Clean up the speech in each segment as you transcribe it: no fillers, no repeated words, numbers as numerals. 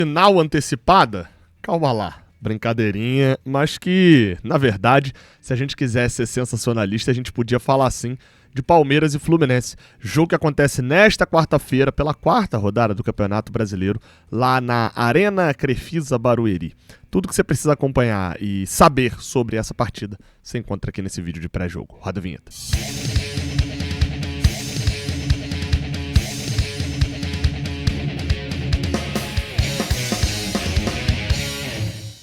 Final antecipada? Calma lá, brincadeirinha, mas que, na verdade, se a gente quisesse ser sensacionalista, a gente podia falar assim de Palmeiras e Fluminense. Jogo que acontece nesta quarta-feira, pela quarta rodada do Campeonato Brasileiro, lá na Arena Crefisa Barueri. Tudo que você precisa acompanhar e saber sobre essa partida, você encontra aqui nesse vídeo de pré-jogo. Roda a vinheta.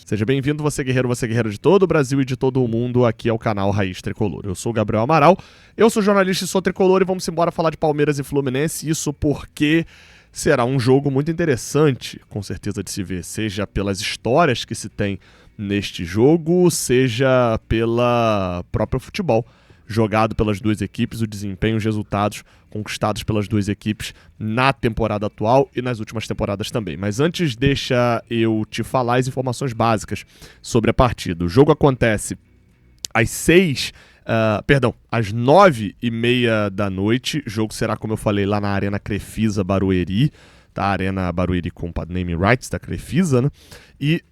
Seja bem-vindo, você guerreiro de todo o Brasil e de todo o mundo, aqui ao canal Raiz Tricolor. Eu sou o Gabriel Amaral, eu sou jornalista e sou tricolor e vamos embora falar de Palmeiras e Fluminense, isso porque será um jogo muito interessante, com certeza de se ver, seja pelas histórias que se tem neste jogo, seja pela próprio futebol jogado pelas duas equipes, o desempenho e os resultados conquistados pelas duas equipes na temporada atual e nas últimas temporadas também. Mas antes, deixa eu te falar as informações básicas sobre a partida. O jogo acontece às 9h30 da noite. O jogo será, como eu falei, lá na Arena Crefisa Barueri, tá? A Arena Barueri com name rights da Crefisa, né? E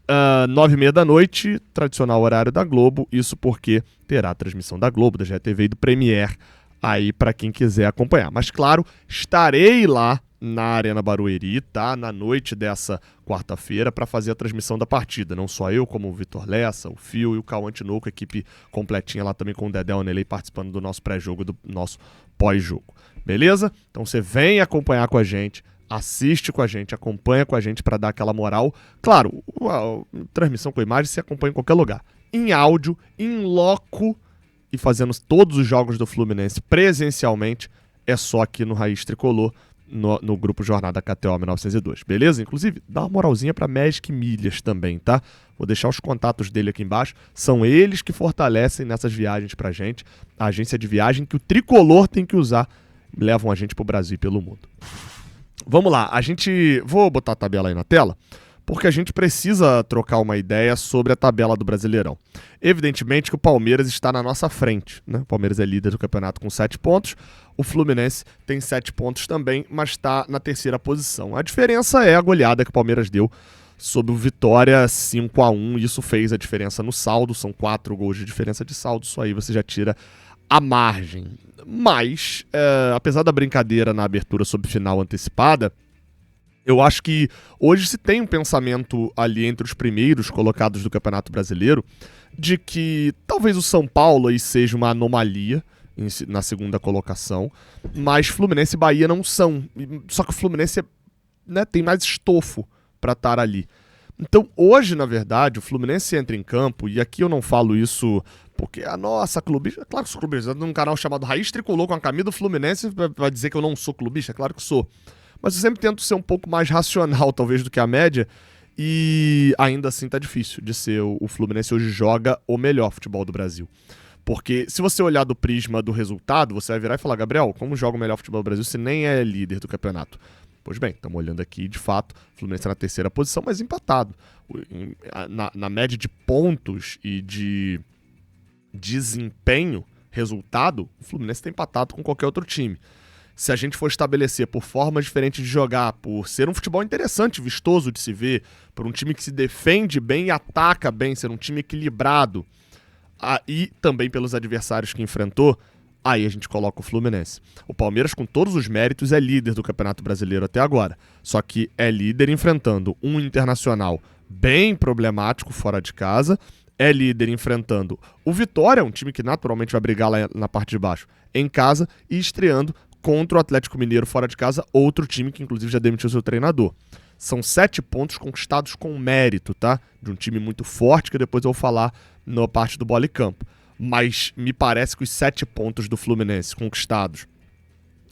9h30 da noite, tradicional horário da Globo, isso porque terá a transmissão da Globo, da GTV e do Premiere aí para quem quiser acompanhar. Mas claro, estarei lá na Arena Barueri, tá? Na noite dessa quarta-feira para fazer a transmissão da partida. Não só eu, como o Vitor Lessa, o Fio e o Cauã Tinoco, equipe completinha lá também com o Dedé Onelei participando do nosso pré-jogo, do nosso pós-jogo. Beleza? Então você vem acompanhar com a gente, assiste com a gente, acompanha com a gente para dar aquela moral. Claro, a transmissão com imagem se acompanha em qualquer lugar. Em áudio, em loco e fazendo todos os jogos do Fluminense presencialmente, é só aqui no Raiz Tricolor, no grupo Jornada KTO 1902, beleza? Inclusive, dá uma moralzinha para Magic Milhas também, tá? Vou deixar os contatos dele aqui embaixo. São eles que fortalecem nessas viagens pra gente. A agência de viagem que o Tricolor tem que usar, levam a gente pro Brasil e pelo mundo. Vamos lá, vou botar a tabela aí na tela, porque a gente precisa trocar uma ideia sobre a tabela do Brasileirão. Evidentemente que o Palmeiras está na nossa frente, né? O Palmeiras é líder do campeonato com 7 pontos, o Fluminense tem 7 pontos também, mas está na terceira posição. A diferença é a goleada que o Palmeiras deu sobre o Vitória 5-1, isso fez a diferença no saldo, são 4 gols de diferença de saldo, isso aí você já tira a margem. Mas, apesar da brincadeira na abertura sobre final antecipada, eu acho que hoje se tem um pensamento ali entre os primeiros colocados do Campeonato Brasileiro de que talvez o São Paulo aí seja uma anomalia na segunda colocação, mas Fluminense e Bahia não são. Só que o Fluminense tem mais estofo para estar ali. Então, hoje, na verdade, o Fluminense entra em campo, e aqui eu não falo isso porque a nossa clubista, claro que sou clubista, num canal chamado Raiz Tricolor com a camisa do Fluminense, vai dizer que eu não sou clubista? Claro que sou. Mas eu sempre tento ser um pouco mais racional, talvez, do que a média, e ainda assim tá difícil de ser. O Fluminense hoje joga o melhor futebol do Brasil. Porque se você olhar do prisma do resultado, você vai virar e falar: Gabriel, como joga o melhor futebol do Brasil se nem é líder do campeonato? Pois bem, estamos olhando aqui, de fato, o Fluminense na terceira posição, mas empatado. Na média de pontos e de desempenho, resultado, o Fluminense está empatado com qualquer outro time. Se a gente for estabelecer por formas diferentes de jogar, por ser um futebol interessante, vistoso de se ver, por um time que se defende bem e ataca bem, ser um time equilibrado, e também pelos adversários que enfrentou, aí a gente coloca o Fluminense. O Palmeiras, com todos os méritos, é líder do Campeonato Brasileiro até agora. Só que é líder enfrentando um Internacional bem problemático fora de casa, é líder enfrentando o Vitória, um time que naturalmente vai brigar lá na parte de baixo, em casa, e estreando contra o Atlético Mineiro fora de casa, outro time que inclusive já demitiu seu treinador. São 7 pontos conquistados com mérito, tá? De um time muito forte, que depois eu vou falar na parte do bola e campo. Mas me parece que os 7 pontos do Fluminense conquistados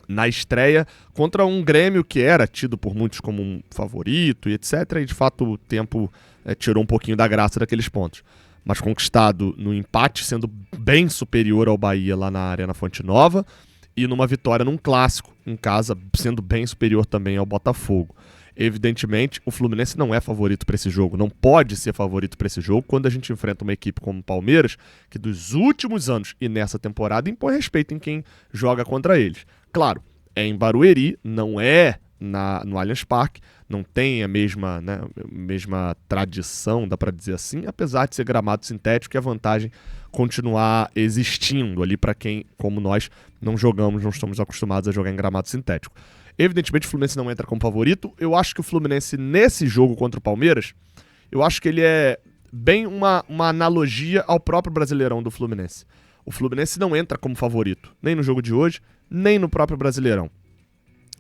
na estreia contra um Grêmio que era tido por muitos como um favorito e etc. E de fato o tempo tirou um pouquinho da graça daqueles pontos. Mas conquistado no empate, sendo bem superior ao Bahia lá na Arena Fonte Nova, e numa vitória num clássico em casa, sendo bem superior também ao Botafogo. Evidentemente, o Fluminense não é favorito para esse jogo, não pode ser favorito para esse jogo quando a gente enfrenta uma equipe como o Palmeiras, que dos últimos anos e nessa temporada impõe respeito em quem joga contra eles. Claro, é em Barueri, não é no Allianz Parque, não tem a mesma tradição, dá para dizer assim, apesar de ser gramado sintético e a vantagem continuar existindo ali para quem, como nós, não estamos acostumados a jogar em gramado sintético. Evidentemente o Fluminense não entra como favorito. Eu acho que o Fluminense nesse jogo contra o Palmeiras, eu acho que ele é bem uma analogia ao próprio Brasileirão do Fluminense. O Fluminense não entra como favorito, nem no jogo de hoje, nem no próprio Brasileirão.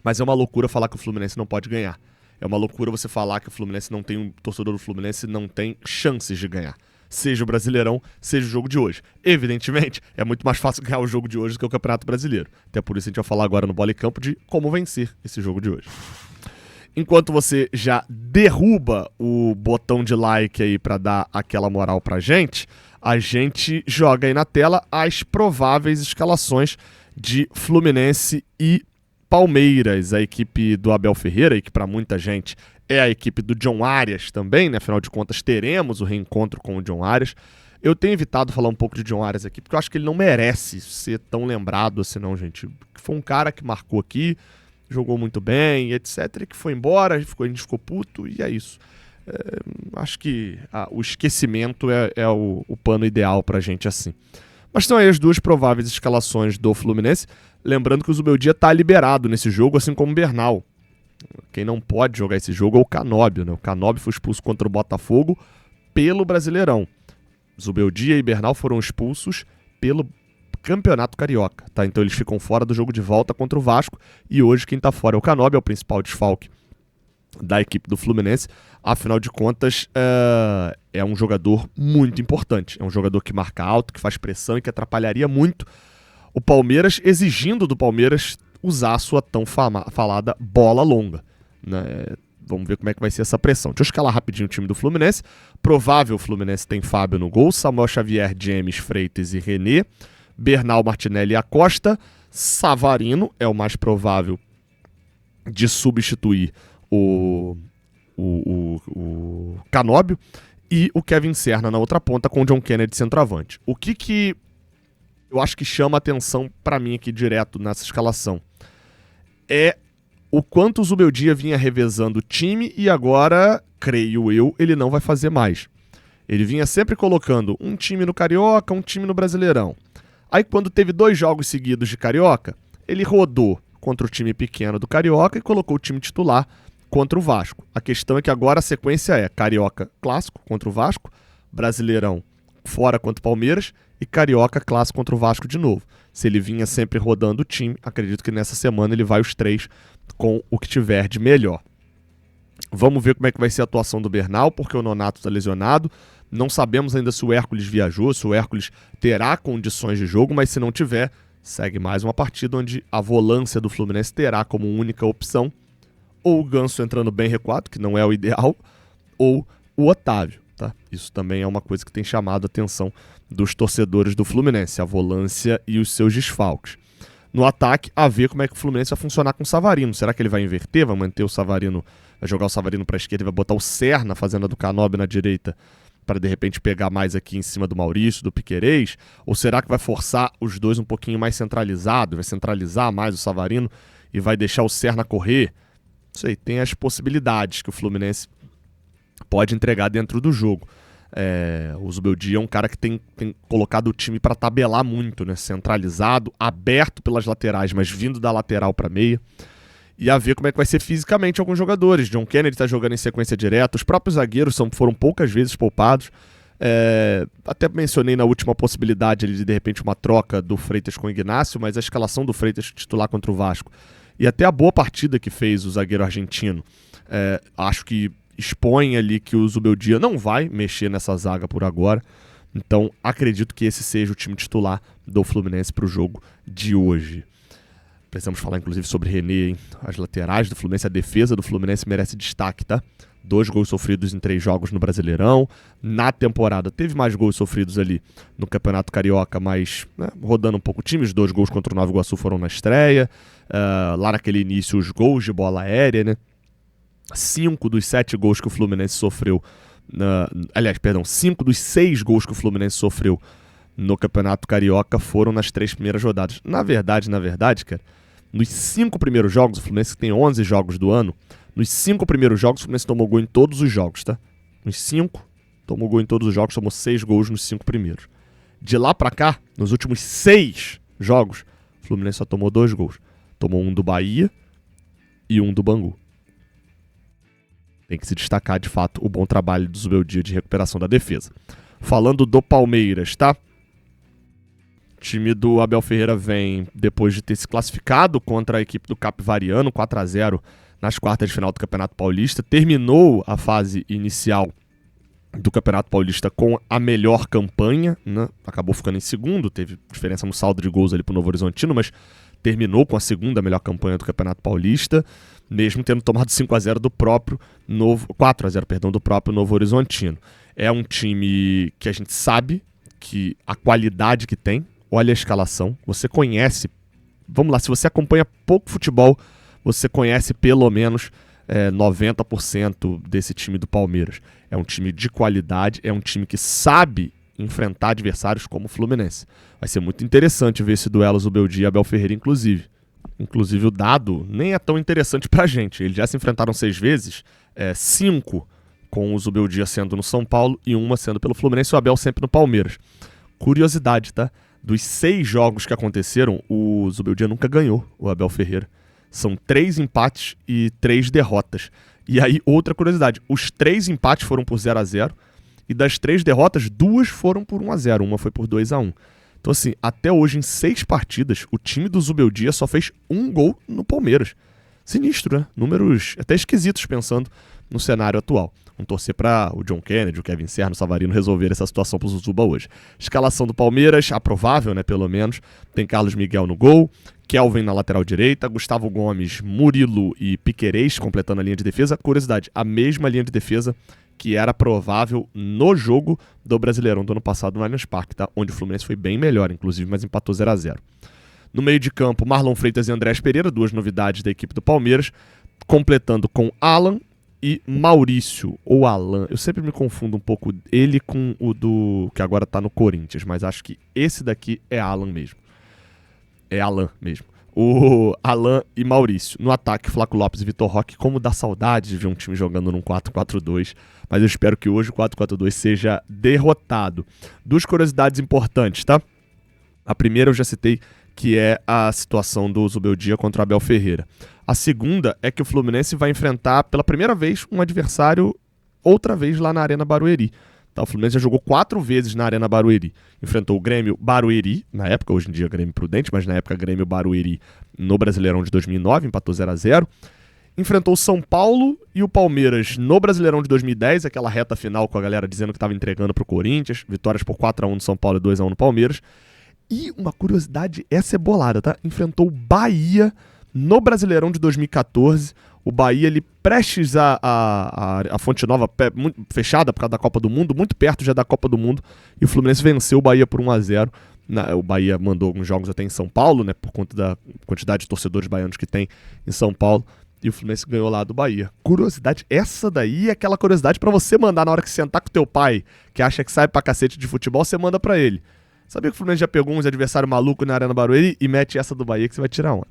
Mas é uma loucura falar que o Fluminense não pode ganhar. É uma loucura você falar que o Fluminense não tem, um torcedor do Fluminense não tem chances de ganhar. Seja o Brasileirão, seja o jogo de hoje. Evidentemente, é muito mais fácil ganhar o jogo de hoje do que o Campeonato Brasileiro. Até por isso a gente vai falar agora no Bola e Campo de como vencer esse jogo de hoje. Enquanto você já derruba o botão de like aí pra dar aquela moral pra gente, a gente joga aí na tela as prováveis escalações de Fluminense e Palmeiras, a equipe do Abel Ferreira, e que para muita gente é a equipe do John Arias também, né? Afinal de contas, teremos o reencontro com o John Arias. Eu tenho evitado falar um pouco de John Arias aqui, porque eu acho que ele não merece ser tão lembrado assim, não, gente. Foi um cara que marcou aqui, jogou muito bem, etc, e que foi embora, a gente ficou puto, e é isso. Acho que o esquecimento é o pano ideal pra gente assim. Mas são aí as duas prováveis escalações do Fluminense. Lembrando que o Zubeldia está liberado nesse jogo, assim como o Bernal. Quem não pode jogar esse jogo é o Canóbio, né? O Canóbio foi expulso contra o Botafogo pelo Brasileirão. Zubeldia e Bernal foram expulsos pelo Campeonato Carioca, tá? Então eles ficam fora do jogo de volta contra o Vasco. E hoje quem está fora é o Canóbio, é o principal desfalque da equipe do Fluminense. Afinal de contas, é um jogador muito importante. É um jogador que marca alto, que faz pressão e que atrapalharia muito o Palmeiras, exigindo do Palmeiras usar a sua tão falada bola longa, né? Vamos ver como é que vai ser essa pressão. Deixa eu escalar rapidinho o time do Fluminense. Provável, o Fluminense tem Fábio no gol, Samuel Xavier, James, Freitas e René, Bernal, Martinelli e Acosta. Savarino é o mais provável de substituir o Canóbio, e o Kevin Serna na outra ponta com o John Kennedy centroavante. O que eu acho que chama atenção pra mim aqui direto nessa escalação é o quanto o Zubeldia vinha revezando o time e agora, creio eu, ele não vai fazer mais. Ele vinha sempre colocando um time no Carioca, um time no Brasileirão. Aí quando teve 2 jogos seguidos de Carioca, ele rodou contra o time pequeno do Carioca e colocou o time titular contra o Vasco. A questão é que agora a sequência é Carioca clássico contra o Vasco, Brasileirão fora contra o Palmeiras e Carioca clássico contra o Vasco de novo. Se ele vinha sempre rodando o time, acredito que nessa semana ele vai os 3 com o que tiver de melhor. Vamos ver como é que vai ser a atuação do Bernal, porque o Nonato está lesionado. Não sabemos ainda se o Hércules viajou, se o Hércules terá condições de jogo, mas se não tiver, segue mais uma partida onde a volância do Fluminense terá como única opção ou o Ganso entrando bem recuado, que não é o ideal, ou o Otávio, tá? Isso também é uma coisa que tem chamado a atenção dos torcedores do Fluminense, a volância e os seus desfalques. No ataque, a ver como é que o Fluminense vai funcionar com o Savarino. Será que ele vai inverter, vai manter o Savarino, vai jogar o Savarino para a esquerda e vai botar o Serna fazendo a do Canóbio na direita para de repente pegar mais aqui em cima do Maurício, do Piquerez? Ou será que vai forçar os dois um pouquinho mais centralizados, vai centralizar mais o Savarino e vai deixar o Serna correr? Não sei, tem as possibilidades que o Fluminense pode entregar dentro do jogo. O Zubeldia é um cara que tem colocado o time para tabelar muito, né? Centralizado, aberto pelas laterais, mas vindo da lateral para meia. E a ver como é que vai ser fisicamente alguns jogadores. John Kennedy está jogando em sequência direta, os próprios zagueiros foram poucas vezes poupados. Até mencionei na última possibilidade ali de repente uma troca do Freitas com o Ignacio, mas a escalação do Freitas titular contra o Vasco e até a boa partida que fez o zagueiro argentino, acho que expõe ali que o Zubeldia não vai mexer nessa zaga por agora. Então acredito que esse seja o time titular do Fluminense para o jogo de hoje. Precisamos falar inclusive sobre René, hein? As laterais do Fluminense, a defesa do Fluminense merece destaque, tá? 2 gols sofridos em 3 jogos no Brasileirão. Na temporada teve mais gols sofridos ali no Campeonato Carioca, mas rodando um pouco o time. Os 2 gols contra o Nova Iguaçu foram na estreia. Lá naquele início, os gols de bola aérea, né? 5 dos 7 gols que o Fluminense sofreu... 5 dos 6 gols que o Fluminense sofreu no Campeonato Carioca foram nas 3 primeiras rodadas. Na verdade, cara, Nos 5 primeiros jogos, o Fluminense tem 11 jogos do ano, nos 5 primeiros jogos, o Fluminense tomou gol em todos os jogos, tá? Nos 5, tomou gol em todos os jogos, tomou 6 gols nos 5 primeiros. De lá pra cá, nos últimos 6 jogos, o Fluminense só tomou 2 gols. Tomou um do Bahia e um do Bangu. Tem que se destacar, de fato, o bom trabalho do Zubeldia de recuperação da defesa. Falando do Palmeiras, tá? O time do Abel Ferreira vem, depois de ter se classificado contra a equipe do Capivariano, 4-0 nas quartas de final do Campeonato Paulista. Terminou a fase inicial do Campeonato Paulista com a melhor campanha, né? Acabou ficando em segundo, teve diferença no saldo de gols ali pro Novo Horizontino, mas terminou com a segunda melhor campanha do Campeonato Paulista, mesmo tendo tomado 5-0 do próprio 4-0, perdão, do próprio Novo Horizontino. É um time que a gente sabe que a qualidade que tem, olha a escalação, você conhece, vamos lá, se você acompanha pouco futebol, você conhece pelo menos 90% desse time do Palmeiras. É um time de qualidade, é um time que sabe enfrentar adversários como o Fluminense. Vai ser muito interessante ver esse duelo Zubeldia e Abel Ferreira, inclusive. Inclusive o dado nem é tão interessante pra gente. Eles já se enfrentaram 6 vezes, 5 com o Zubeldia sendo no São Paulo e 1 sendo pelo Fluminense e o Abel sempre no Palmeiras. Curiosidade, tá? Dos 6 jogos que aconteceram, o Zubeldia nunca ganhou, o Abel Ferreira. São 3 empates e 3 derrotas. E aí, outra curiosidade, os 3 empates foram por 0-0 e das 3 derrotas, 2 foram por 1-0, uma foi por 2-1. Então assim, até hoje em 6 partidas, o time do Zubeldia só fez 1 gol no Palmeiras. Sinistro, né? Números até esquisitos pensando no cenário atual. Vamos torcer para o John Kennedy, o Kevin Serra, o Savarino resolver essa situação para o Zuba hoje. Escalação do Palmeiras, aprovável, né, pelo menos. Tem Carlos Miguel no gol, Kelvin na lateral direita, Gustavo Gomes, Murilo e Piquerez completando a linha de defesa. Curiosidade, a mesma linha de defesa que era provável no jogo do Brasileirão do ano passado no Allianz Parque, tá? Onde o Fluminense foi bem melhor, inclusive, mas empatou 0-0. No meio de campo, Marlon Freitas e Andrés Pereira, 2 novidades da equipe do Palmeiras, completando com Alan e Maurício, ou Alan. Eu sempre me confundo um pouco ele com o do que agora tá no Corinthians, mas acho que esse daqui é Alan mesmo. É Alan mesmo. O Alan e Maurício. No ataque, Flaco Lopes e Vitor Roque. Como dá saudade de ver um time jogando num 4-4-2. Mas eu espero que hoje o 4-4-2 seja derrotado. 2 curiosidades importantes, tá? A primeira eu já citei, que é a situação do Zubeldia contra o Abel Ferreira. A segunda é que o Fluminense vai enfrentar pela primeira vez um adversário outra vez lá na Arena Barueri. Tá, o Fluminense já jogou 4 vezes na Arena Barueri. Enfrentou o Grêmio Barueri, na época, hoje em dia Grêmio Prudente, mas na época Grêmio Barueri no Brasileirão de 2009, empatou 0-0. Enfrentou o São Paulo e o Palmeiras no Brasileirão de 2010, aquela reta final com a galera dizendo que estava entregando pro Corinthians, vitórias por 4-1 no São Paulo e 2-1 no Palmeiras. E uma curiosidade, essa é bolada, tá? Enfrentou o Bahia no Brasileirão de 2014. O Bahia, ele prestes a Fonte Nova, fechada por causa da Copa do Mundo, muito perto já da Copa do Mundo, e o Fluminense venceu o Bahia por 1-0. O Bahia mandou alguns jogos até em São Paulo, né, por conta da quantidade de torcedores baianos que tem em São Paulo, e o Fluminense ganhou lá do Bahia. Curiosidade, essa daí é aquela curiosidade pra você mandar na hora que sentar com teu pai, que acha que sabe pra cacete de futebol, você manda pra ele. Sabia que o Fluminense já pegou uns adversários malucos na Arena Barueri e mete essa do Bahia que você vai tirar onda.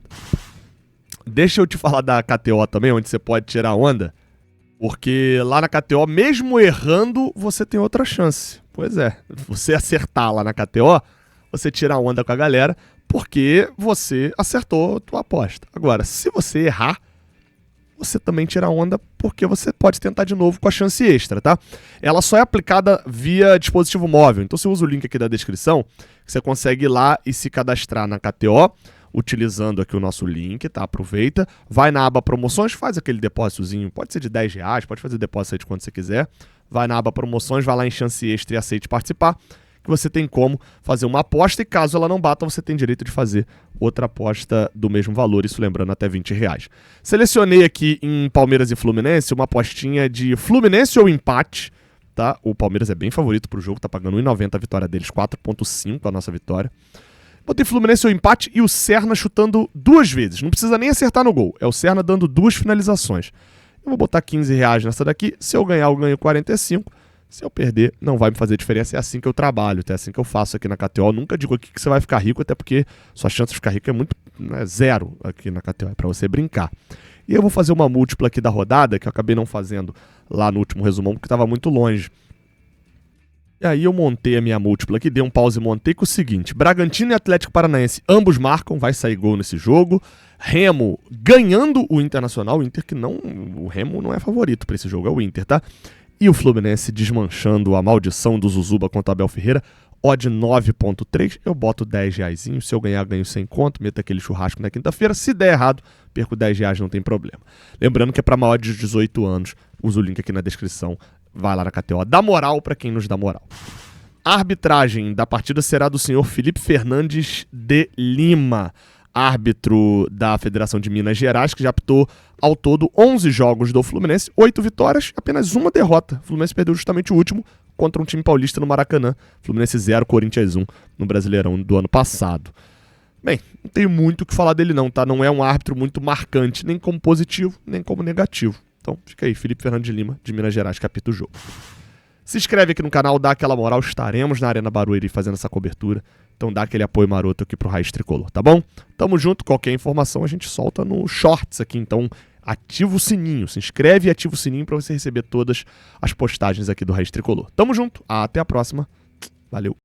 Deixa eu te falar da KTO também, onde você pode tirar onda, porque lá na KTO, mesmo errando, você tem outra chance. Pois é, você acertar lá na KTO, você tira onda com a galera, porque você acertou a tua aposta. Agora, se você errar, você também tira onda, porque você pode tentar de novo com a chance extra, tá? Ela só é aplicada via dispositivo móvel, então você usa o link aqui da descrição, você consegue ir lá e se cadastrar na KTO, utilizando aqui o nosso link, tá? Aproveita, vai na aba promoções, faz aquele depósitozinho, pode ser de R$10, pode fazer depósito aí de quanto você quiser, vai na aba promoções, vai lá em chance extra e aceite participar, que você tem como fazer uma aposta e caso ela não bata, você tem direito de fazer outra aposta do mesmo valor, isso lembrando até R$20. Selecionei aqui em Palmeiras e Fluminense uma apostinha de Fluminense ou empate, tá? O Palmeiras é bem favorito pro jogo, tá pagando 1,90 a vitória deles, 4,5 a nossa vitória. Botei Fluminense ou empate e o Serna chutando 2 vezes. Não precisa nem acertar no gol. É o Serna dando 2 finalizações. Eu vou botar R$15 nessa daqui. Se eu ganhar, eu ganho 45. Se eu perder, não vai me fazer diferença. É assim que eu trabalho, é assim que eu faço aqui na KTO. Nunca digo aqui que você vai ficar rico, até porque sua chance de ficar rico é muito zero aqui na KTO, é para você brincar. E eu vou fazer uma múltipla aqui da rodada, que eu acabei não fazendo lá no último resumão, porque estava muito longe. E aí eu montei a minha múltipla aqui, dei um pause e montei com o seguinte: Bragantino e Atlético Paranaense, ambos marcam, vai sair gol nesse jogo. Remo ganhando o Internacional, o Inter que não, o Remo não é favorito para esse jogo, é o Inter, tá? E o Fluminense desmanchando a maldição do Zuzuba contra o Abel Ferreira, odd 9.3, eu boto 10 reais, se eu ganhar ganho 100 conto, meto aquele churrasco na quinta-feira, se der errado, perco 10 reais, não tem problema. Lembrando que é para maior de 18 anos, usa o link aqui na descrição, vai lá na KTO, dá moral para quem nos dá moral. A arbitragem da partida será do senhor Felipe Fernandes de Lima, árbitro da Federação de Minas Gerais, que já apitou ao todo 11 jogos do Fluminense, 8 vitórias, apenas uma derrota. O Fluminense perdeu justamente o último contra um time paulista no Maracanã. Fluminense 0, Corinthians 1 no Brasileirão do ano passado. Bem, não tenho muito o que falar dele não, tá? Não é um árbitro muito marcante, nem como positivo, nem como negativo. Então fica aí, Felipe Fernandes de Lima, de Minas Gerais, que apita o jogo. Se inscreve aqui no canal, dá aquela moral, estaremos na Arena Barueri fazendo essa cobertura. Então dá aquele apoio maroto aqui pro Raiz Tricolor, tá bom? Tamo junto, qualquer informação a gente solta no Shorts aqui, então ativa o sininho, se inscreve e ativa o sininho para você receber todas as postagens aqui do Raiz Tricolor. Tamo junto, até a próxima, valeu!